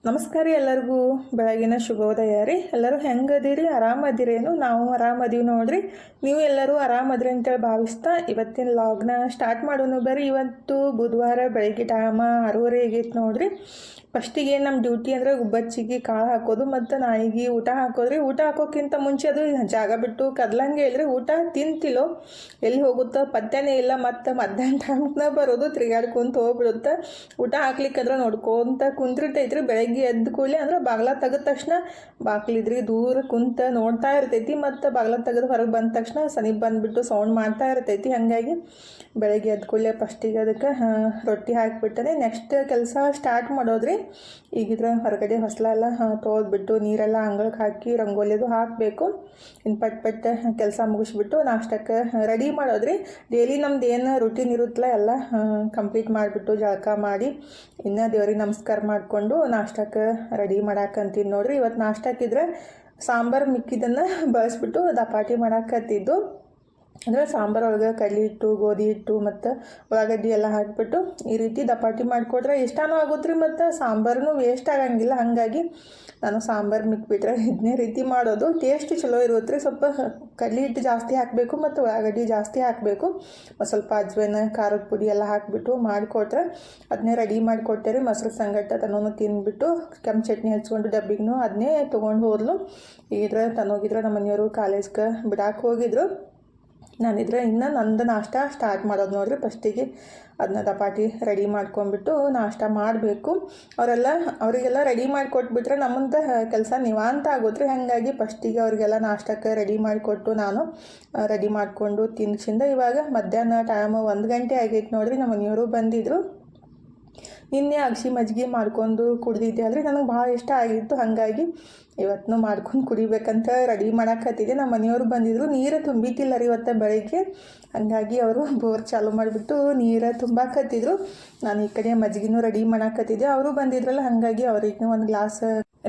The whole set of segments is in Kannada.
ನಮಸ್ಕಾರ ರೀ ಎಲ್ಲರಿಗೂ ಬೆಳಗಿನ ಶುಭೋದಯ ರೀ. ಎಲ್ಲರೂ ಹೆಂಗದಿರಿ? ಆರಾಮದಿರೇನು? ನಾವು ಆರಾಮದೀವಿ ನೋಡ್ರಿ. ನೀವು ಎಲ್ಲರೂ ಆರಾಮದ್ರಿ ಅಂತೇಳಿ ಭಾವಿಸ್ತಾ ಇವತ್ತಿನ ಲಾಗ್ನ ಸ್ಟಾರ್ಟ್ ಮಾಡೋನು. ಬರ್ರಿ. ಇವತ್ತು ಬುಧವಾರ ಬೆಳಗ್ಗೆ ಟೈಮ 6:30 ಆಗೈತೆ ನೋಡ್ರಿ. ಫಸ್ಟಿಗೆ ನಮ್ಮ ಡ್ಯೂಟಿ ಅಂದರೆ ಗುಬ್ಬಚ್ಚಿಗೆ ಕಾಳು ಹಾಕೋದು ಮತ್ತು ನಾಯಿಗೆ ಊಟ ಹಾಕೋದ್ರಿ. ಊಟ ಹಾಕೋಕ್ಕಿಂತ ಮುಂಚೆ ಅದು ಜಾಗ ಬಿಟ್ಟು ಕದ್ಲಂಗೆ ಇಲ್ರಿ. ಊಟ ತಿಂತಿಲ್ಲೋ ಎಲ್ಲಿ ಹೋಗುತ್ತೋ ಪತ್ತೆನೇ ಇಲ್ಲ. ಮತ್ತು ಮಧ್ಯಾಹ್ನ ಟೈಮ್ನ ಬರೋದು ತಿರುಗಾಡ್ಕೊಂತ ಹೋಗ್ಬಿಡುತ್ತೆ. ಊಟ ಹಾಕ್ಲಿಕ್ಕಂದ್ರೆ ನೋಡ್ಕೊಂತ ಕುಂತಿರ್ತೈತ್ರಿ. ಬೆಳಗ್ಗೆ ಎದ್ದು ಕೂಡಲೇ ಅಂದ್ರೆ ಬಾಗ್ಲ ತೆಗೆದ ತಕ್ಷಣ ಬಾಕ್ಲಿದ್ರಿ ದೂರ ಕುಂತ ನೋಡ್ತಾ ಇರ್ತೈತಿ. ಮತ್ತು ಬಾಗ್ಲ ತೆಗೆದು ಹೊರಗೆ ಬಂದ ತಕ್ಷಣ ಸನಿಪ್ ಬಂದುಬಿಟ್ಟು ಸೌಂಡ್ ಮಾಡ್ತಾ ಇರ್ತೈತಿ. ಹಾಗಾಗಿ ಬೆಳಗ್ಗೆ ಎದ್ದು ಕೂಡಲೇ ಫಸ್ಟಿಗೆ ಅದಕ್ಕೆ ರೊಟ್ಟಿ ಹಾಕಿಬಿಟ್ಟನೆ ನೆಕ್ಸ್ಟ್ ಕೆಲಸ ಸ್ಟಾರ್ಟ್ ಮಾಡೋದ್ರಿ. ಈಗಿದ್ರೆ ಹೊರಗಡೆ ಹೊಸಲೆಲ್ಲ ತೊಳೆದ್ಬಿಟ್ಟು ನೀರೆಲ್ಲ ಅಂಗಳಕ್ಕೆ ಹಾಕಿ ರಂಗೋಲಿದು ಹಾಕಬೇಕು. ಇನ್ನು ಪಟ್ ಕೆಲಸ ಮುಗಿಸ್ಬಿಟ್ಟು ನಾಷ್ಟಕ್ಕೆ ರೆಡಿ ಮಾಡೋದ್ರಿ. ಡೈಲಿ ನಮ್ದು ಏನು ರುಟೀನ್ ಇರುತ್ತಲ್ಲ ಎಲ್ಲ ಕಂಪ್ಲೀಟ್ ಮಾಡಿಬಿಟ್ಟು ಜಳಕ ಮಾಡಿ ಇನ್ನು ದೇವ್ರಿಗೆ ನಮಸ್ಕಾರ ಮಾಡಿಕೊಂಡು ನಾಷ್ಟಕ್ಕೆ ರೆಡಿ ಮಾಡಾಕಂತೀನಿ ನೋಡ್ರಿ. ಇವತ್ತು ನಾಷ್ಟಕ್ಕಿದ್ರೆ ಸಾಂಬಾರು ಮಿಕ್ಕಿದ್ದನ್ನು ಬಳಸ್ಬಿಟ್ಟು ದಪಾಟಿ ಮಾಡಾಕತ್ತಿದ್ದು. ಅಂದರೆ ಸಾಂಬಾರು ಒಳಗೆ ಕಡಲೆ ಹಿಟ್ಟು, ಗೋಧಿ ಹಿಟ್ಟು ಮತ್ತು ಉಳ್ಳಾಗಡ್ಡಿ ಎಲ್ಲ ಹಾಕಿಬಿಟ್ಟು ಈ ರೀತಿ ದಪಾಟಿ ಮಾಡಿಕೊಟ್ರೆ ಇಷ್ಟನೂ ಆಗುತ್ತೆ ರೀ. ಮತ್ತು ಸಾಂಬಾರು ವೇಸ್ಟ್ ಆಗಂಗಿಲ್ಲ. ಹಾಗಾಗಿ ನಾನು ಸಾಂಬಾರು ಮಿಕ್ಬಿಟ್ರೆ ಇದನ್ನೇ ರೀತಿ ಮಾಡೋದು. ಟೇಸ್ಟ್ ಚಲೋ ಇರುತ್ತೆ ರೀ. ಸ್ವಲ್ಪ ಕಡಲೆ ಹಿಟ್ಟು ಜಾಸ್ತಿ ಹಾಕಬೇಕು ಮತ್ತು ಉಳ್ಳಾಗಡ್ಡಿ ಜಾಸ್ತಿ ಹಾಕಬೇಕು. ಸ್ವಲ್ಪ ಅಜ್ವೇನ ಖಾರದ ಪುಡಿ ಎಲ್ಲ ಹಾಕಿಬಿಟ್ಟು ಮಾಡಿಕೊಟ್ರೆ ಅದನ್ನೇ ರೆಡಿ ಮಾಡಿಕೊಟ್ಟೆ ರೀ. ಮೊಸರು ಸಂಗಟ ತನ್ನೂ ತಿಂದ್ಬಿಟ್ಟು ಕೆಂಪು ಚಟ್ನಿ ಹಚ್ಕೊಂಡು ಡಬ್ಬಿಗೂ ಅದನ್ನೇ ತೊಗೊಂಡು ಹೋದ್ಲು. ಇದ್ರೆ ತನ್ನೋಗಿದ್ರೆ ನಮ್ಮ ಮನೆಯವರು ಕಾಲೇಜ್ಗೆ ಬಿಡಾಕೆ ಹೋಗಿದ್ರು. ನಾನಿದ್ರೆ ಇನ್ನು ನಂದು ನಾಷ್ಟ ಸ್ಟಾರ್ಟ್ ಮಾಡೋದು ನೋಡ್ರಿ. ಫಸ್ಟಿಗೆ ಅದನ್ನ ದಪಾಟಿ ರೆಡಿ ಮಾಡ್ಕೊಂಡ್ಬಿಟ್ಟು ನಾಷ್ಟ ಮಾಡಬೇಕು. ಅವರಿಗೆಲ್ಲ ರೆಡಿ ಮಾಡಿಕೊಟ್ಬಿಟ್ರೆ ನಮ್ಮಂತ ಕೆಲಸ ನಿವಾಂತ ಆಗೋದ್ರಿ. ಹಾಗಾಗಿ ಫಸ್ಟಿಗೆ ಅವರಿಗೆಲ್ಲ ನಾಷ್ಟಕ್ಕೆ ರೆಡಿ ಮಾಡಿಕೊಟ್ಟು ನಾನು ರೆಡಿ ಮಾಡಿಕೊಂಡು ತಿನ್ಸಿಂದ ಇವಾಗ ಮಧ್ಯಾಹ್ನ ಟೈಮ್ 1 ಗಂಟೆ ಆಗೈತೆ ನೋಡ್ರಿ. ನಮ್ಮ ಮನೆಯವರು ಬಂದಿದ್ದರು. ನಿನ್ನೆ ಅಗಸಿ ಮಜ್ಜಿಗೆ ಮಾಡ್ಕೊಂಡು ಕುಡ್ದಿದ್ದೆ ಅಲ್ರಿ. ನನಗೆ ಭಾಳ ಇಷ್ಟ ಆಗಿತ್ತು. ಹಾಗಾಗಿ ಇವತ್ತು ಮಾಡ್ಕೊಂಡು ಕುಡಿಬೇಕಂತ ರೆಡಿ ಮಾಡಾಕತ್ತಿದ್ದೆ. ನಮ್ಮ ಮನೆಯವರು ಬಂದಿದ್ದರು. ನೀರು ತುಂಬಿತಿಲ್ಲ ರೀ ಇವತ್ತು ಬೆಳಗ್ಗೆ. ಹಾಗಾಗಿ ಅವರು ಬೋರ್ ಚಾಲು ಮಾಡಿಬಿಟ್ಟು ನೀರು ತುಂಬಾಕತ್ತಿದ್ರು. ನಾನು ಈ ಕಡೆ ಮಜ್ಜಿಗೆನೂ ರೆಡಿ ಮಾಡಾಕತ್ತಿದ್ದೆ. ಅವರು ಬಂದಿದ್ರಲ್ಲ ಹಾಗಾಗಿ ಅವ್ರಿಗೆ ಒಂದು ಗ್ಲಾಸ್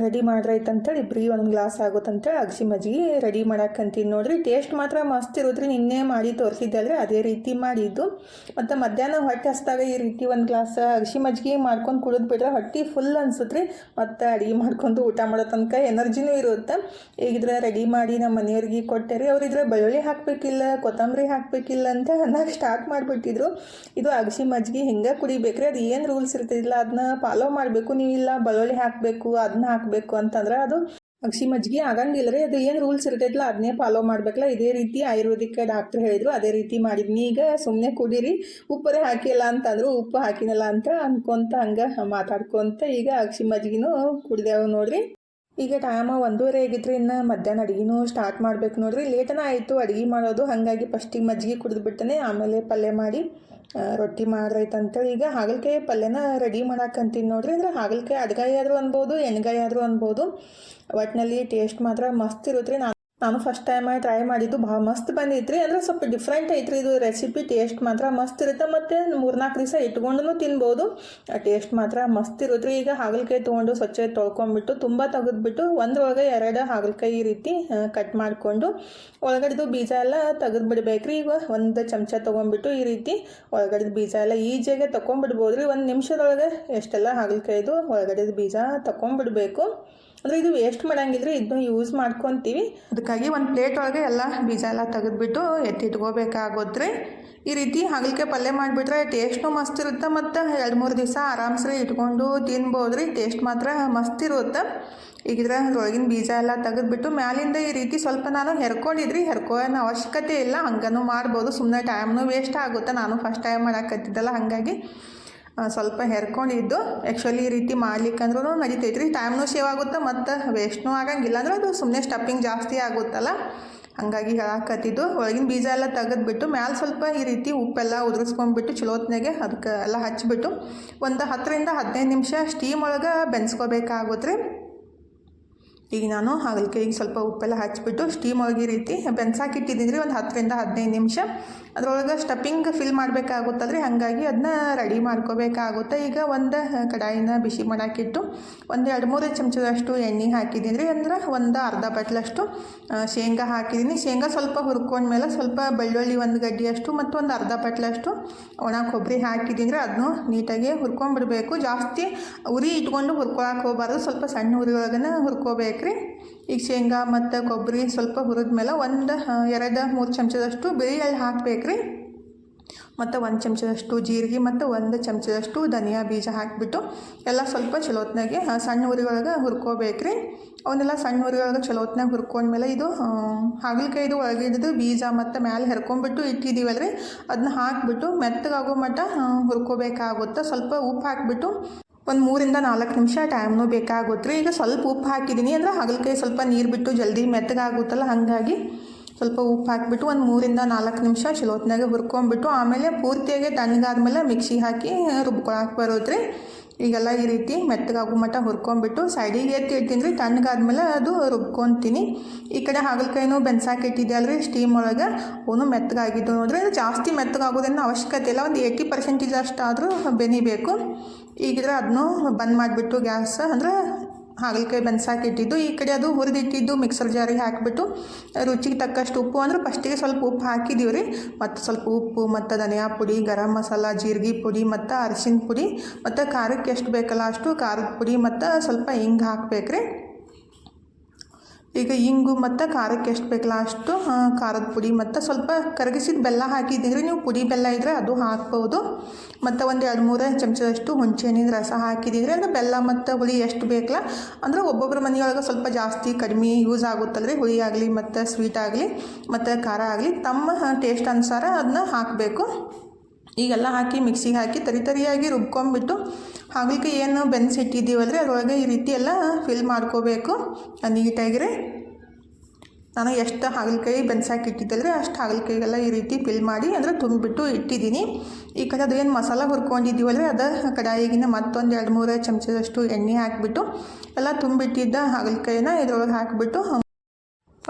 ರೆಡಿ ಮಾಡ್ರೈತಂತೇಳಿ ಇಬ್ಬರಿಗೆ ಒಂದು ಗ್ಲಾಸ್ ಆಗುತ್ತಂತೇಳಿ ಅಗಸಿ ಮಜ್ಜಿಗೆ ರೆಡಿ ಮಾಡಾಕಂತೀನಿ ನೋಡ್ರಿ. ಟೇಸ್ಟ್ ಮಾತ್ರ ಮಸ್ತ್ ಇರುತ್ತೆ. ನಿನ್ನೆ ಮಾಡಿ ತೋರಿಸಿದ್ದೆ ಅಲ್ರಿ ಅದೇ ರೀತಿ ಮಾಡಿದ್ದು. ಮತ್ತು ಮಧ್ಯಾಹ್ನ ಹೊಟ್ಟೆ ಹಸ್ದಾಗ ಈ ರೀತಿ ಒಂದು ಗ್ಲಾಸ್ ಅಗಸಿ ಮಜ್ಜಿಗೆ ಮಾಡ್ಕೊಂಡು ಕುಡಿದು ಬಿಟ್ರೆ ಹೊಟ್ಟೆ ಫುಲ್ ಅನ್ಸುತ್ತೆ ರೀ. ಮತ್ತು ಅಡುಗೆ ಮಾಡ್ಕೊಂಡು ಊಟ ಮಾಡೋ ತನಕ ಎನರ್ಜಿನೂ ಇರುತ್ತೆ. ಈಗಿದ್ರೆ ರೆಡಿ ಮಾಡಿ ನಮ್ಮ ಮನೆಯವ್ರಿಗೆ ಕೊಟ್ಟೆ ರೀ. ಅವರಿದ್ರೆ ಬೆಳ್ಳುಳ್ಳಿ ಹಾಕಬೇಕಿಲ್ಲ, ಕೊತ್ತಂಬರಿ ಹಾಕಬೇಕಿಲ್ಲ ಅಂತ ಅನ್ನೋಕೆ ಸ್ಟಾರ್ಟ್ ಮಾಡಿಬಿಟ್ಟಿದ್ರು. ಇದು ಅಗಸಿ ಮಜ್ಜಿಗೆ ಹಿಂಗೆ ಕುಡಿಬೇಕ್ರಿ. ಅದು ಏನು ರೂಲ್ಸ್ ಇರ್ತಿದ್ದಿಲ್ಲ ಅದನ್ನ ಫಾಲೋ ಮಾಡಬೇಕು. ನೀವು ಇಲ್ಲ ಬೆಳ್ಳುಳ್ಳಿ ಹಾಕಬೇಕು ಅದನ್ನ ಹಾಕಬೇಕು ಅಂತಂದ್ರೆ ಅದು ಅಗಸಿ ಮಜ್ಜಿಗೆ ಆಗಂಗಿಲ್ಲ ರೀ. ಅದು ಏನು ರೂಲ್ಸ್ ಇರ್ತೈತಿಲ್ಲ ಅದನ್ನೇ ಫಾಲೋ ಮಾಡಬೇಕಲ್ಲ. ಇದೇ ರೀತಿ ಆಯುರ್ವೇದಿಕ್ ಡಾಕ್ಟ್ರ್ ಹೇಳಿದ್ರು. ಅದೇ ರೀತಿ ಮಾಡಿದ್ನಿ. ಈಗ ಸುಮ್ಮನೆ ಕುಡೀರಿ, ಉಪ್ಪರೇ ಹಾಕಿಲ್ಲ ಅಂತಂದ್ರು. ಉಪ್ಪು ಹಾಕಿನಲ್ಲ ಅಂತ ಅನ್ಕೊಂತ ಹಂಗೆ ಮಾತಾಡ್ಕೊತ ಈಗ ಅಗಸಿ ಮಜ್ಜಿಗೆನೂ ಕುಡ್ದೇವು ನೋಡ್ರಿ. ಈಗ ಟೈಮ 1:30 ಆಗಿತ್ತು ರೀ. ಇನ್ನು ಮಧ್ಯಾಹ್ನ ಅಡುಗೆನೂ ಸ್ಟಾರ್ಟ್ ಮಾಡ್ಬೇಕು ನೋಡ್ರಿ. ಲೇಟನ ಆಯಿತು ಅಡುಗೆ ಮಾಡೋದು. ಹಾಗಾಗಿ ಫಸ್ಟಿಗೆ ಮಜ್ಜಿಗೆ ಕುಡಿದ್ಬಿಟ್ಟನೆ ಆಮೇಲೆ ಪಲ್ಯ ಮಾಡಿ ರೊಟ್ಟಿ ಮಾಡ್ರೈತಂತೇಳಿ ಈಗ ಹಾಗಲಕಾಯಿ ಪಲ್ಯನ ರೆಡಿ ಮಾಡಾಕಂತೀನಿ ನೋಡ್ರಿ. ಅಂದರೆ ಹಾಗಲಕಾಯಿ ಅಡ್ಗಾಯಿ ಆದರೂ ಅನ್ಬೋದು, ಎಣ್ಗಾಯಿ ಆದರೂ ಅನ್ಬೋದು. ಒಟ್ಟಿನಲ್ಲಿ ಟೇಸ್ಟ್ ಮಾತ್ರ ಮಸ್ತ್ ಇರುತ್ತೆ ರೀ. ನಾನು ಫಸ್ಟ್ ಟೈಮ್ ಟ್ರೈ ಮಾಡಿದ್ದು ಭಾಳ ಮಸ್ತ್ ಬಂದಿತ್ತು ರೀ. ಅಂದರೆ ಸ್ವಲ್ಪ ಡಿಫ್ರೆಂಟ್ ಐತ್ರಿ ಇದು ರೆಸಿಪಿ. ಟೇಸ್ಟ್ ಮಾತ್ರ ಮಸ್ತ್ ಇರುತ್ತೆ. ಮತ್ತು 3-4 ದಿವಸ ಇಟ್ಕೊಂಡು ತಿನ್ಬೋದು. ಟೇಸ್ಟ್ ಮಾತ್ರ ಮಸ್ತ್ ಇರುತ್ತೆ ರೀ. ಈಗ ಹಾಗಲಕಾಯಿ ತೊಗೊಂಡು ಸ್ವಚ್ಛ ತೊಳ್ಕೊಂಬಿಟ್ಟು ತುಂಬ ತೆಗೆದ್ಬಿಟ್ಟು ಒಂದ್ರೊಳಗೆ 2 ಹಾಗಲಕಾಯಿ ಈ ರೀತಿ ಕಟ್ ಮಾಡಿಕೊಂಡು ಒಳಗಡೆದು ಬೀಜ ಎಲ್ಲ ತೆಗೆದು ಬಿಡ್ಬೇಕ್ರಿ. ಈಗ 1 ಚಮಚ ತೊಗೊಂಡ್ಬಿಟ್ಟು ಈ ರೀತಿ ಒಳಗಡೆದು ಬೀಜ ಎಲ್ಲ ಈಜಿಯಾಗೆ ತೊಗೊಂಡ್ಬಿಡ್ಬೋದು ರೀ. 1 ನಿಮಿಷದೊಳಗೆ ಎಷ್ಟೆಲ್ಲ ಹಾಗಲಕಾಯಿದು ಒಳಗಡೆದು ಬೀಜ ತೊಗೊಂಡ್ಬಿಡ್ಬೇಕು. ಅಂದರೆ ಇದು ವೇಸ್ಟ್ ಮಾಡಂಗಿಲ್ರಿ. ಇದನ್ನು ಯೂಸ್ ಮಾಡ್ಕೊತೀವಿ. ಅದಕ್ಕಾಗಿ ಒಂದು ಪ್ಲೇಟ್ ಒಳಗೆ ಎಲ್ಲ ಬೀಜ ಎಲ್ಲ ತೆಗೆದ್ಬಿಟ್ಟು ಎತ್ತಿಟ್ಕೋಬೇಕಾಗೋದ್ರಿ. ಈ ರೀತಿ ಹಾಗಲಕಾಯಿ ಪಲ್ಯ ಮಾಡಿಬಿಟ್ರೆ ಟೇಸ್ಟು ಮಸ್ತ್ ಇರುತ್ತೆ. ಮತ್ತು 2-3 ದಿವಸ ಆರಾಮ್ಸರಿ ಇಟ್ಕೊಂಡು ತಿನ್ಬೋದು ರೀ. ಟೇಸ್ಟ್ ಮಾತ್ರ ಮಸ್ತ್ ಇರುತ್ತೆ. ಈಗಿದ್ರೆ ಅದ್ರೊಳಗಿನ ಬೀಜ ಎಲ್ಲ ತೆಗೆದ್ಬಿಟ್ಟು ಮ್ಯಾಲಿಂದ ಈ ರೀತಿ ಸ್ವಲ್ಪ ನಾನು ಹೆರ್ಕೊಂಡಿದ್ರಿ. ಹೆರ್ಕೊಳ್ಳೋ ಅವಶ್ಯಕತೆ ಇಲ್ಲ, ಹಂಗನೂ ಮಾಡ್ಬೋದು. ಸುಮ್ಮನೆ ಟೈಮ್ನೂ ವೇಸ್ಟ್ ಆಗುತ್ತೆ. ನಾನು ಫಸ್ಟ್ ಟೈಮ್ ಮಾಡಾಕತ್ತಿದ್ದಲ್ಲ ಹಾಗಾಗಿ ಸ್ವಲ್ಪ ಹೆರ್ಕೊಂಡಿದ್ದು. ಆ್ಯಕ್ಚುಲಿ ಈ ರೀತಿ ಮಾಡ್ಲಿಕ್ಕಂದ್ರೂ ನಡೀತೈತ್ರಿ. ಟೈಮ್ನೂ ಸೇವ್ ಆಗುತ್ತೆ ಮತ್ತು ವೇಸ್ಟ್ನೂ ಆಗಂಗಿಲ್ಲ. ಅಂದ್ರೆ ಅದು ಸುಮ್ಮನೆ ಸ್ಟಫಿಂಗ್ ಜಾಸ್ತಿ ಆಗುತ್ತಲ್ಲ ಹಾಗಾಗಿ ಹೇಳಾಕತ್ತಿದ್ದು. ಒಳಗಿನ ಬೀಜ ಎಲ್ಲ ತೆಗೆದ್ಬಿಟ್ಟು ಮ್ಯಾಲೆ ಸ್ವಲ್ಪ ಈ ರೀತಿ ಉಪ್ಪೆಲ್ಲ ಉದುರಿಸ್ಕೊಂಡ್ಬಿಟ್ಟು ಚಲೋತ್ನಾಗೆ ಅದಕ್ಕೆ ಎಲ್ಲ ಹಚ್ಚಿಬಿಟ್ಟು ಒಂದು 10-15 ನಿಮಿಷ ಸ್ಟೀಮ್ ಒಳಗೆ ಬೆನ್ಸ್ಕೋಬೇಕಾಗುತ್ತೆ ರೀ. ಈಗ ನಾನು ಹಾಗಲಕಾಯಿಗೆ ಸ್ವಲ್ಪ ಉಪ್ಪೆಲ್ಲ ಹಚ್ಬಿಟ್ಟು ಸ್ಟೀಮ್ ಒಳಗೆ ಈ ರೀತಿ ಬೆನ್ಸಾಕಿಟ್ಟಿದ್ದೀನಿ ರೀ ಒಂದು 10ರಿಂದ 15 ನಿಮಿಷ. ಅದರೊಳಗೆ ಸ್ಟಫಿಂಗ್ ಫಿಲ್ ಮಾಡಬೇಕಾಗುತ್ತಲ್ರಿ, ಹಾಗಾಗಿ ಅದನ್ನ ರೆಡಿ ಮಾಡ್ಕೋಬೇಕಾಗುತ್ತೆ. ಈಗ ಒಂದು ಕಡಾಯಿನ ಬಿಸಿ ಮಾಡೋಕ್ಕಿಟ್ಟು ಒಂದು 2-3 ಚಮಚದಷ್ಟು ಎಣ್ಣೆ ಹಾಕಿದ್ದೀನಿ ರೀ. ಅಂದ್ರೆ ಒಂದು ಅರ್ಧ ಬಟ್ಲಷ್ಟು ಶೇಂಗಾ ಹಾಕಿದ್ದೀನಿ. ಶೇಂಗಾ ಸ್ವಲ್ಪ ಹುರ್ಕೊಂಡ್ಮೇಲೆ ಸ್ವಲ್ಪ ಬೆಳ್ಳುಳ್ಳಿ ಒಂದು ಗಡ್ಡಿಯಷ್ಟು ಮತ್ತು ಒಂದು ಅರ್ಧ ಬಟ್ಲಷ್ಟು ಒಣ ಕೊಬ್ಬರಿ ಹಾಕಿದ್ದೀನಿ ರೀ. ಅದನ್ನು ನೀಟಾಗಿ ಹುರ್ಕೊಂಡ್ಬಿಡ್ಬೇಕು. ಜಾಸ್ತಿ ಉರಿ ಇಟ್ಕೊಂಡು ಹುರ್ಕೊಳಕ್ಕೆ ಹೋಗಬಾರ್ದು, ಸ್ವಲ್ಪ ಸಣ್ಣ ಉರಿ ಒಳಗನ ಹುರ್ಕೋಬೇಕ್ರಿ. ಈಗ ಶೇಂಗಾ ಮತ್ತು ಕೊಬ್ಬರಿ ಸ್ವಲ್ಪ ಹುರಿದ್ಮೇಲೆ ಒಂದು 2-3 ಚಮಚದಷ್ಟು ಬಿಳಿ ಎಳ್ಳು ಹಾಕಬೇಕ್ರಿ. ಮತ್ತು 1 ಚಮಚದಷ್ಟು ಜೀರಿಗೆ ಮತ್ತು 1 ಚಮಚದಷ್ಟು ಧನಿಯಾ ಬೀಜ ಹಾಕಿಬಿಟ್ಟು ಎಲ್ಲ ಸ್ವಲ್ಪ ಚಲೋತ್ನಾಗೆ ಸಣ್ಣ ಉರಿ ಒಳಗೆ ಹುರ್ಕೋಬೇಕ್ರಿ. ಅವನ್ನೆಲ್ಲ ಸಣ್ಣ ಉರಿ ಒಳಗೆ ಚಲೋತ್ನಾಗ ಹುರ್ಕೊಂಡ್ಮೇಲೆ ಇದು ಹಾಗಲಕಾಯಿದು ಒಳಗಿದ್ದು ಬೀಜ ಮತ್ತು ಮ್ಯಾಲೆ ಹೆರ್ಕೊಂಡ್ಬಿಟ್ಟು ಇಟ್ಟಿದ್ದೀವಲ್ಲ ರೀ, ಅದನ್ನ ಹಾಕಿಬಿಟ್ಟು ಮೆತ್ತಗಾಗೋ ಮಟ್ಟ ಹುರ್ಕೋಬೇಕಾಗುತ್ತೆ. ಸ್ವಲ್ಪ ಉಪ್ಪು ಹಾಕಿಬಿಟ್ಟು ಒಂದು 3-4 ನಿಮಿಷ ಟೈಮ್ನೂ ಬೇಕಾಗುತ್ತೆ ರೀ. ಈಗ ಸ್ವಲ್ಪ ಉಪ್ಪು ಹಾಕಿದ್ದೀನಿ, ಅಂದರೆ ಹಾಗಲಕಾಯಿ ಸ್ವಲ್ಪ ನೀರು ಬಿಟ್ಟು ಜಲ್ದಿ ಮೆತ್ತಗಾಗುತ್ತಲ್ಲ, ಹಾಗಾಗಿ ಸ್ವಲ್ಪ ಉಪ್ಪು ಹಾಕಿಬಿಟ್ಟು ಒಂದು 3-4 ನಿಮಿಷ ಚಲೋತ್ನಾಗ ಹುರ್ಕೊಂಡ್ಬಿಟ್ಟು ಆಮೇಲೆ ಪೂರ್ತಿಯಾಗಿ ತಣ್ಣಗಾದ್ಮೇಲೆ ಮಿಕ್ಸಿಗೆ ಹಾಕಿ ರುಬ್ಕೊಳಕ್ಕೆ ಬರುತ್ತೆ ರೀ. ಈಗೆಲ್ಲ ಈ ರೀತಿ ಮೆತ್ತಗಾಗೋ ಮಟ್ಟ ಹುರ್ಕೊಂಡ್ಬಿಟ್ಟು ಸೈಡಿಗೆ ಎತ್ತಿ ಇಡ್ತೀನಿ ರೀ. ತಣ್ಣಗಾದ್ಮೇಲೆ ಅದು ರುಬ್ಕೊತೀನಿ. ಈ ಕಡೆ ಹಾಗಲಕಾಯಿನೂ ಬೆನ್ಸಾಕಿಟ್ಟಿದ್ದೆ ಅಲ್ರಿ ಸ್ಟೀಮ್ ಒಳಗೆ, ಅವನು ಮೆತ್ತಗಾಗಿದ್ದು ನೋಡ್ರಿ. ಅದು ಜಾಸ್ತಿ ಮೆತ್ತಗಾಗೋದೇನು ಅವಶ್ಯಕತೆ ಇಲ್ಲ, ಒಂದು 80% ಅಷ್ಟಾದರೂ ಬೆನಿಬೇಕು. ಈಗಿದ್ರೆ ಅದನ್ನು ಬಂದ್ ಮಾಡಿಬಿಟ್ಟು ಗ್ಯಾಸ್, ಅಂದರೆ ಹಾಗಲಕಾಯಿ ಬೆನ್ಸಾಕಿಟ್ಟಿದ್ದು ಈ ಕಡೆ ಅದು ಹುರಿದಿಟ್ಟಿದ್ದು ಮಿಕ್ಸರ್ ಜಾರಿಗೆ ಹಾಕಿಬಿಟ್ಟು ರುಚಿಗೆ ತಕ್ಕಷ್ಟು ಉಪ್ಪು, ಅಂದರೆ ಫಸ್ಟಿಗೆ ಸ್ವಲ್ಪ ಉಪ್ಪು ಹಾಕಿದ್ದೀವಿ ರೀ. ಮತ್ತು ಸ್ವಲ್ಪ ಉಪ್ಪು ಮತ್ತು ಧನಿಯಾ ಪುಡಿ, ಗರಂ ಮಸಾಲ, ಜೀರಿಗೆ ಪುಡಿ ಮತ್ತು ಅರಿಶಿನ ಪುಡಿ ಮತ್ತು ಖಾರಕ್ಕೆ ಎಷ್ಟು ಬೇಕಲ್ಲ ಅಷ್ಟು ಖಾರದ ಪುಡಿ ಮತ್ತು ಸ್ವಲ್ಪ ಹಿಂಗೆ ಹಾಕಬೇಕ್ರಿ. ಈಗ ಇಂಗು ಮತ್ತು ಖಾರಕ್ಕೆ ಎಷ್ಟು ಬೇಕಲ್ಲ ಅಷ್ಟು ಖಾರದ ಪುಡಿ ಮತ್ತು ಸ್ವಲ್ಪ ಕರಗಿಸಿದ ಬೆಲ್ಲ ಹಾಕಿದ್ದೀರಿ. ನೀವು ಪುಡಿ ಬೆಲ್ಲ ಇದ್ದರೆ ಅದು ಹಾಕ್ಬೋದು. ಮತ್ತು ಒಂದು 2-3 ಚಮಚದಷ್ಟು ಹುಣಸೆಹಣ್ಣಿನ ರಸ ಹಾಕಿದ್ದೀರಿ. ಅಂದರೆ ಬೆಲ್ಲ ಮತ್ತು ಹುಳಿ ಎಷ್ಟು ಬೇಕಲ್ಲ, ಅಂದರೆ ಒಬ್ಬೊಬ್ಬರ ಮನೆಯೊಳಗೆ ಸ್ವಲ್ಪ ಜಾಸ್ತಿ ಕಡಿಮೆ ಯೂಸ್ ಆಗುತ್ತಲ್ಲ ರೀ, ಹುಳಿ ಆಗಲಿ ಮತ್ತು ಸ್ವೀಟ್ ಆಗಲಿ ಮತ್ತು ಖಾರ ಆಗಲಿ, ತಮ್ಮ ಟೇಸ್ಟ್ ಅನುಸಾರ ಅದನ್ನ ಹಾಕಬೇಕು. ಈಗೆಲ್ಲ ಹಾಕಿ ಮಿಕ್ಸಿಗೆ ಹಾಕಿ ತರಿಯಾಗಿ ರುಬ್ಕೊಂಡ್ಬಿಟ್ಟು ಹಾಗಲಕಾಯಿ ಏನು ಬೆನ್ಸಿಟ್ಟಿದ್ದೀವಲ್ರಿ ಅದರೊಳಗೆ ಈ ರೀತಿ ಎಲ್ಲ ಫಿಲ್ ಮಾಡ್ಕೋಬೇಕು ನೀಟಾಗಿರಿ. ನಾನು ಎಷ್ಟು ಹಾಗಲಕಾಯಿ ಬೆನ್ಸಾಕಿಟ್ಟಿದ್ದಲ್ರಿ ಅಷ್ಟು ಹಾಗಲಕಾಯಿಗೆಲ್ಲ ಈ ರೀತಿ ಫಿಲ್ ಮಾಡಿ ಅಂದರೆ ತುಂಬಿಬಿಟ್ಟು ಇಟ್ಟಿದ್ದೀನಿ. ಈ ಕಡೆ ಅದು ಏನು ಮಸಾಲ ಹುರ್ಕೊಂಡಿದ್ದೀವಲ್ರಿ ಅದು ಕಡಾಯಿಗಿನ ಮತ್ತೊಂದು 2-3 ಚಮಚದಷ್ಟು ಎಣ್ಣೆ ಹಾಕಿಬಿಟ್ಟು ಎಲ್ಲ ತುಂಬಿಟ್ಟಿದ್ದ ಹಾಗಲಕಾಯಿನ ಇದ್ರೊಳಗೆ ಹಾಕಿಬಿಟ್ಟು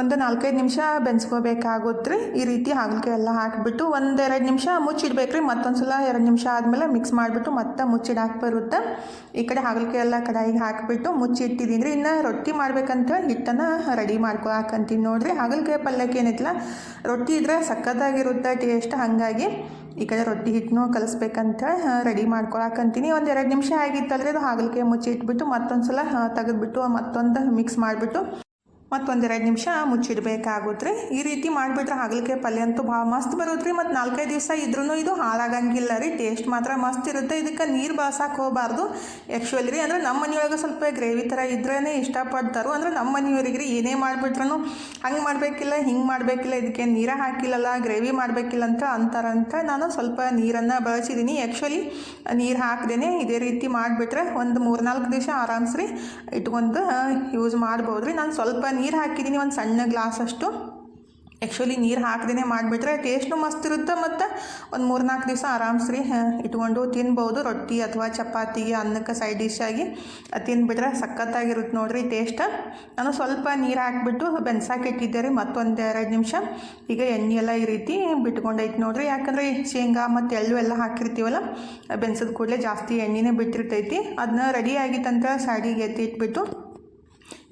ಒಂದು 4-5 ನಿಮಿಷ ಬೆನ್ಸ್ಕೋಬೇಕಾಗುತ್ತೆ ರೀ. ಈ ರೀತಿ ಹಾಗಲಕಾಯಿ ಎಲ್ಲ ಹಾಕಿಬಿಟ್ಟು 1-2 ನಿಮಿಷ ಮುಚ್ಚಿಡ್ಬೇಕ್ರಿ. ಮತ್ತೊಂದು ಸಲ 2 ನಿಮಿಷ ಆದಮೇಲೆ ಮಿಕ್ಸ್ ಮಾಡಿಬಿಟ್ಟು ಮತ್ತೆ ಮುಚ್ಚಿಡಾಕೆ ಬರುತ್ತೆ. ಈ ಕಡೆ ಹಾಗಲಕಾಯಿ ಎಲ್ಲ ಕಡಾಯಿಗೆ ಹಾಕಿಬಿಟ್ಟು ಮುಚ್ಚಿಟ್ಟಿದ್ದೀನಿ ರೀ. ಇನ್ನು ರೊಟ್ಟಿ ಮಾಡ್ಬೇಕಂತ ಹಿಟ್ಟನ್ನು ರೆಡಿ ಮಾಡ್ಕೊಳಕಂತೀನಿ ನೋಡಿರಿ. ಹಾಗಲಕಾಯಿ ಪಲ್ಯಕ್ಕೆ ಏನಿತ್ತಲ್ಲ ರೊಟ್ಟಿ ಇದ್ರೆ ಸಖತ್ತಾಗಿರುತ್ತೆ ಟೇಸ್ಟ್, ಹಾಗಾಗಿ ಈ ಕಡೆ ರೊಟ್ಟಿ ಹಿಟ್ಟನ್ನು ಕಲಿಸ್ಬೇಕಂತ ರೆಡಿ ಮಾಡ್ಕೊಳಕಂತೀನಿ. ಒಂದು 2 ನಿಮಿಷ ಆಗಿತ್ತಲ್ರಿ ಅದು ಹಾಗಲಕಾಯಿ ಮುಚ್ಚಿಟ್ಬಿಟ್ಟು ಮತ್ತೊಂದು ಸಲ ತೆಗೆದ್ಬಿಟ್ಟು ಮತ್ತೊಂದು ಮಿಕ್ಸ್ ಮಾಡಿಬಿಟ್ಟು ಮತ್ತೊಂದು 2 ನಿಮಿಷ ಮುಚ್ಚಿಡ್ಬೇಕಾಗುತ್ತೆ ರೀ. ಈ ರೀತಿ ಮಾಡಿಬಿಟ್ರೆ ಹಾಗಲಕಾಯಿ ಪಲ್ಯ ಅಂತೂ ಭಾಳ ಮಸ್ತ್ ಬರುತ್ತೆ ರೀ. ಮತ್ತು 4-5 ದಿವಸ ಇದ್ರೂ ಇದು ಹಾಳಾಗಂಗಿಲ್ಲ ರೀ, ಟೇಸ್ಟ್ ಮಾತ್ರ ಮಸ್ತ್ ಇರುತ್ತೆ. ಇದಕ್ಕೆ ನೀರು ಬಳಸಕ್ಕೆ ಹೋಗಬಾರ್ದು ಆ್ಯಕ್ಚುಲಿ ರೀ. ಅಂದರೆ ನಮ್ಮ ಮನೆಯೊಳಗೆ ಸ್ವಲ್ಪ ಗ್ರೇವಿ ಥರ ಇದ್ರೇ ಇಷ್ಟಪಡ್ತಾರೋ, ಅಂದರೆ ನಮ್ಮ ಮನೆಯವ್ರಿಗೆ ರೀ ಏನೇ ಮಾಡಿಬಿಟ್ರೂ ಹಂಗೆ ಮಾಡಬೇಕಿಲ್ಲ ಹಿಂಗೆ ಮಾಡಬೇಕಿಲ್ಲ, ಇದಕ್ಕೆ ನೀರು ಹಾಕಿಲ್ಲಲ್ಲ ಗ್ರೇವಿ ಮಾಡಬೇಕಿಲ್ಲ ಅಂತ ಅಂತಾರಂತ ನಾನು ಸ್ವಲ್ಪ ನೀರನ್ನು ಬಳಸಿದ್ದೀನಿ. ಆ್ಯಕ್ಚುಲಿ ನೀರು ಹಾಕ್ದೇ ಇದೇ ರೀತಿ ಮಾಡಿಬಿಟ್ರೆ ಒಂದು 3-4 ದಿವಸ ಆರಾಮ್ಸ್ರಿ ಇಟ್ಕೊಂಡು ಯೂಸ್ ಮಾಡ್ಬೋದು ರೀ. ನಾನು ಸ್ವಲ್ಪ ನೀರು ಹಾಕಿದ್ದೀನಿ, ಒಂದು ಸಣ್ಣ ಗ್ಲಾಸ್ ಅಷ್ಟು. ಆ್ಯಕ್ಚುಲಿ ನೀರು ಹಾಕ್ದೇ ಮಾಡಿಬಿಟ್ರೆ ಟೇಸ್ಟು ಮಸ್ತ್ ಇರುತ್ತೆ. ಮತ್ತು ಒಂದು 3-4 ದಿವಸ ಆರಾಮ್ಸ್ರಿ ಇಟ್ಕೊಂಡು ತಿನ್ಬೋದು. ರೊಟ್ಟಿ ಅಥವಾ ಚಪಾತಿಗೆ ಅನ್ನಕ್ಕೆ ಸೈಡ್ ಡಿಶ್ ಆಗಿ ತಿಂದುಬಿಟ್ರೆ ಸಖತ್ತಾಗಿರುತ್ತೆ ನೋಡಿರಿ ಟೇಸ್ಟ್. ನಾನು ಸ್ವಲ್ಪ ನೀರು ಹಾಕಿಬಿಟ್ಟು ಬೆನ್ಸಾಕಿಟ್ಟಿದ್ದೆ ರೀ ಮತ್ತೊಂದು 2 ನಿಮಿಷ. ಈಗ ಎಣ್ಣೆ ಎಲ್ಲ ಈ ರೀತಿ ಬಿಟ್ಕೊಂಡೈತೆ ನೋಡಿರಿ. ಯಾಕಂದರೆ ಶೇಂಗಾ ಮತ್ತು ಎಳ್ಳು ಎಲ್ಲ ಹಾಕಿರ್ತೀವಲ್ಲ, ಬೆನ್ಸಿದ ಕೂಡಲೇ ಜಾಸ್ತಿ ಎಣ್ಣೆನೇ ಬಿಟ್ಟಿರ್ತೈತಿ. ಅದನ್ನ ರೆಡಿ ಆಗಿತ್ತಂತ ಸೈಡಿಗೆ ಎತ್ತಿ ಇಟ್ಬಿಟ್ಟು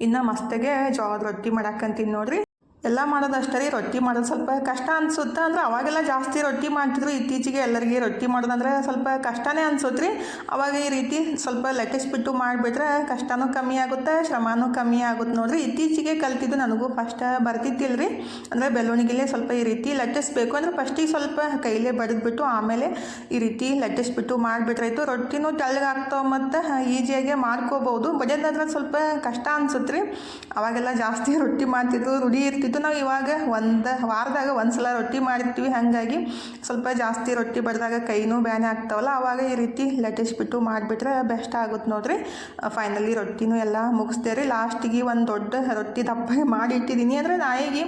ಇನ್ನು ಮಸ್ತಾಗೆ ಜೋಳದ ರೊಟ್ಟಿ ಮಾಡಾಕಂತೀನಿ ನೋಡಿರಿ. ಎಲ್ಲ ಮಾಡೋದಷ್ಟೇ ರೀ, ರೊಟ್ಟಿ ಮಾಡೋದು ಸ್ವಲ್ಪ ಕಷ್ಟ ಅನಿಸುತ್ತೆ. ಅಂದರೆ ಅವಾಗೆಲ್ಲ ಜಾಸ್ತಿ ರೊಟ್ಟಿ ಮಾಡ್ತಿದ್ರು, ಇತ್ತೀಚೆಗೆ ಎಲ್ಲರಿಗೆ ರೊಟ್ಟಿ ಮಾಡೋದಂದ್ರೆ ಸ್ವಲ್ಪ ಕಷ್ಟನೇ ಅನ್ಸುತ್ತೆ ರೀ. ಅವಾಗ ಈ ರೀತಿ ಸ್ವಲ್ಪ ಲಟ್ಟಿಸ್ಬಿಟ್ಟು ಮಾಡಿಬಿಟ್ರೆ ಕಷ್ಟನೂ ಕಮ್ಮಿ ಆಗುತ್ತೆ, ಶ್ರಮನೂ ಕಮ್ಮಿ ಆಗುತ್ತೆ ನೋಡಿರಿ. ಇತ್ತೀಚೆಗೆ ಕಲ್ತಿದ್ದು, ನನಗೂ ಫಸ್ಟ್ ಬರ್ತಿತ್ತಿಲ್ಲ ರೀ. ಅಂದರೆ ಬೆಳ್ಳುಣಿಗೆಲ್ಲೇ ಸ್ವಲ್ಪ ಈ ರೀತಿ ಲಟ್ಟಿಸ್ಬೇಕು. ಅಂದರೆ ಫಸ್ಟಿಗೆ ಸ್ವಲ್ಪ ಕೈಲೇ ಬಡಿದ್ಬಿಟ್ಟು ಆಮೇಲೆ ಈ ರೀತಿ ಲಟ್ಟಿಸ್ಬಿಟ್ಟು ಮಾಡಿಬಿಟ್ರಾಯ್ತು. ರೊಟ್ಟಿನೂ ತೆಳ್ಳಗಾಗ್ತಾವೆ ಮತ್ತು ಈಸಿಯಾಗೆ ಮಾಡ್ಕೋಬೋದು. ಬಡಿಯೋದಾದ್ರೆ ಸ್ವಲ್ಪ ಕಷ್ಟ ಅನ್ಸುತ್ತೆ ರೀ. ಅವಾಗೆಲ್ಲ ಜಾಸ್ತಿ ರೊಟ್ಟಿ ಮಾಡ್ತಿದ್ರು, ರೂಢಿ ಇರ್ತಿತ್ತು. ನಾವು ಇವಾಗ ಒಂದು ವಾರದಾಗ ಒಂದು ಸಲ ರೊಟ್ಟಿ ಮಾಡಿರ್ತೀವಿ, ಹಾಗಾಗಿ ಸ್ವಲ್ಪ ಜಾಸ್ತಿ ರೊಟ್ಟಿ ಬಡಿದಾಗ ಕೈನೂ ಬ್ಯಾನೆ ಆಗ್ತಾವಲ್ಲ, ಆವಾಗ ಈ ರೀತಿ ಲಟ್ಟಿಸ್ಬಿಟ್ಟು ಮಾಡಿಬಿಟ್ರೆ ಬೆಸ್ಟ್ ಆಗುತ್ತೆ ನೋಡಿರಿ. ಫೈನಲಿ ರೊಟ್ಟಿನೂ ಎಲ್ಲ ಮುಗಿಸ್ದೆ ರೀ. ಲಾಸ್ಟಿಗೆ ಒಂದು ದೊಡ್ಡ ರೊಟ್ಟಿ ದಪ್ಪ ಮಾಡಿ ಇಟ್ಟಿದ್ದೀನಿ. ಅಂದರೆ ನಾಯಿಗೆ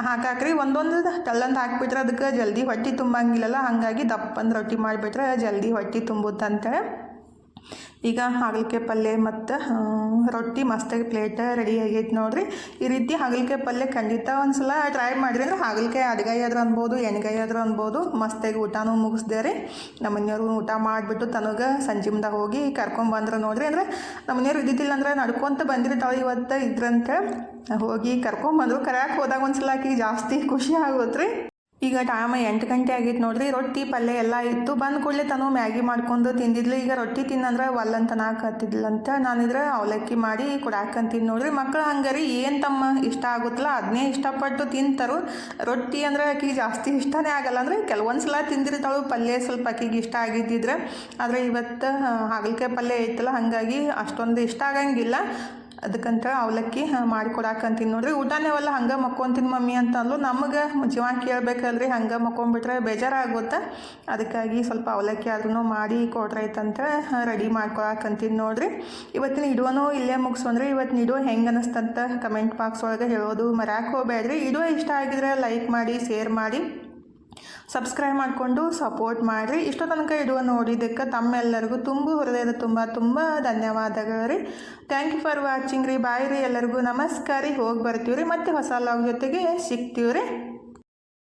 ಹಾಕಾಕ್ರಿ ಒಂದೊಂದು ತೆಳ್ಳಂದು ಹಾಕಿಬಿಟ್ರೆ ಅದಕ್ಕೆ ಜಲ್ದಿ ಹೊಟ್ಟೆ ತುಂಬಂಗಿಲ್ಲಲ್ಲ, ಹಾಗಾಗಿ ದಪ್ಪಂದು ರೊಟ್ಟಿ ಮಾಡಿಬಿಟ್ರೆ ಜಲ್ದಿ ಹೊಟ್ಟೆ ತುಂಬುತ್ತಂತೇಳಿ ಈಗ ಹಾಗಲಕಾಯಿ ಪಲ್ಯ ಮತ್ತು ರೊಟ್ಟಿ ಮಸ್ತಾಗಿ ಪ್ಲೇಟ್ ರೆಡಿ ಆಗೈತೆ ನೋಡಿರಿ. ಈ ರೀತಿ ಹಾಗಲಕಾಯಿ ಪಲ್ಯ ಖಂಡಿತ ಒಂದು ಸಲ ಟ್ರೈ ಮಾಡಿರಿ. ಅಂದ್ರೆ ಹಾಗಲಕಾಯಿ ಅಡ್ಗಾಯಿ ಆದ್ರೂ ಅನ್ಬೋದು, ಎಣ್ಗಾಯಿ ಆದ್ರೂ ಅನ್ಬೋದು. ಮಸ್ತಾಗಿ ಊಟನೂ ಮುಗಿಸ್ದೆ ರೀ. ನಮ್ಮ ಮನೆಯವರು ಊಟ ಮಾಡಿಬಿಟ್ಟು ತನಗೆ ಸಂಜೆ ಮುಂದಾಗ ಹೋಗಿ ಕರ್ಕೊಂಬಂದ್ರೆ ನೋಡಿರಿ. ಅಂದರೆ ನಮ್ಮ ಮನೆಯವ್ರು ಇದ್ದಿದ್ದಿಲ್ಲ ಅಂದ್ರೆ ನಡ್ಕೊತ ಬಂದಿರ್ತಾಳೆ ಇವತ್ತು ಇದ್ರಂತ ಹೋಗಿ ಕರ್ಕೊಂಬಂದರು. ಕರ್ಯಾಕೆ ಹೋದಾಗ ಒಂದು ಸಲ ಆಕಿಗೆ ಜಾಸ್ತಿ ಖುಷಿ ಆಗುತ್ತೆ ರೀ. ಈಗ ಟೈಮ್ 8 ಗಂಟೆ ಆಗಿತ್ತು ನೋಡ್ರಿ. ರೊಟ್ಟಿ ಪಲ್ಯ ಎಲ್ಲ ಇತ್ತು. ಬಂದ ಕೂಡಲೇ ತಾನು ಮ್ಯಾಗಿ ಮಾಡ್ಕೊಂಡು ತಿಂದಿದ್ಲು. ಈಗ ರೊಟ್ಟಿ ತಿನ್ನಂದ್ರೆ ಒಲ್ಲಂತ ನಾಕತ್ತಿದ್ಲಂತ ನಾನಿದ್ರೆ ಅವಲಕ್ಕಿ ಮಾಡಿ ಕೊಡಾಕಂತೀನಿ ನೋಡ್ರಿ. ಮಕ್ಕಳು ಹಂಗಾರಿ ಏನು ತಮ್ಮ ಇಷ್ಟ ಆಗುತ್ತಲ್ಲ ಅದನ್ನೇ ಇಷ್ಟಪಟ್ಟು ತಿಂತಾರು. ರೊಟ್ಟಿ ಅಂದ್ರೆ ಆಕಿಗೆ ಜಾಸ್ತಿ ಇಷ್ಟನೇ ಆಗಲ್ಲ. ಅಂದರೆ ಕೆಲವೊಂದು ಸಲ ತಿಂದಿರ್ತಾಳು ಪಲ್ಯ ಸ್ವಲ್ಪ ಆಕಿಗೆ ಇಷ್ಟ ಆಗಿದ್ದಿದ್ರೆ. ಆದರೆ ಇವತ್ತು ಹಾಗಲಕಾಯಿ ಪಲ್ಯ ಐತಲ್ಲ ಹಾಗಾಗಿ ಅಷ್ಟೊಂದು ಇಷ್ಟ ಆಗಂಗಿಲ್ಲ. ಅದಕ್ಕಂತ ಅವಲಕ್ಕಿ ಮಾಡಿಕೊಡಾಕಂತೀನಿ ನೋಡ್ರಿ. ಊಟನೇವಲ್ಲ ಹಂಗೆ ಮಕ್ಕೊಂತೀನಿ ಮಮ್ಮಿ ಅಂತ ಅಂದ್ಲು. ನಮಗೆ ಜೀವ ಕೇಳಬೇಕಲ್ರಿ, ಹಂಗೆ ಮಕ್ಕೊಂಬಿಟ್ರೆ ಬೇಜಾರಾಗುತ್ತೆ. ಅದಕ್ಕಾಗಿ ಸ್ವಲ್ಪ ಅವಲಕ್ಕಿ ಆದ್ರೂ ಮಾಡಿ ಕೊಡ್ರೈತಂತ ರೆಡಿ ಮಾಡ್ಕೊಳಕಂತೀನಿ ನೋಡ್ರಿ. ಇವತ್ತಿನ ಇಡುವನು ಇಲ್ಲೇ ಮುಗಿಸೋನ್ರಿ. ಇವತ್ತಿನ ಇಡುವ ಹೆಂಗೆ ಅನ್ನಿಸ್ತಂತ ಕಮೆಂಟ್ ಬಾಕ್ಸ್ ಒಳಗೆ ಹೇಳೋದು ಮರ್ಯಾಕೆ ಹೋಗ್ಬೇಡ್ರಿ. ಇಡುವ ಇಷ್ಟ ಆಗಿದ್ರೆ ಲೈಕ್ ಮಾಡಿ, ಶೇರ್ ಮಾಡಿ, ಸಬ್ಸ್ಕ್ರೈಬ್ ಮಾಡಿಕೊಂಡು ಸಪೋರ್ಟ್ ಮಾಡಿರಿ. ಇಷ್ಟೋ ತನಕ ಇಡುವ ನೋಡಿದ್ದಕ್ಕೆ ತಮ್ಮೆಲ್ಲರಿಗೂ ಹೃದಯದ ತುಂಬ ಧನ್ಯವಾದಗಳು ರೀ. ಥ್ಯಾಂಕ್ ಯು ಫಾರ್ ವಾಚಿಂಗ್ ರೀ. ಬಾಯ್ ರೀ. ಎಲ್ಲರಿಗೂ ನಮಸ್ಕಾರ ರೀ. ಹೋಗಿ ಬರ್ತೀವಿ ರೀ. ಮತ್ತೆ ಹೊಸ ಲಾಗ್ ಜೊತೆಗೆ ಸಿಗ್ತೀವಿ ರೀ.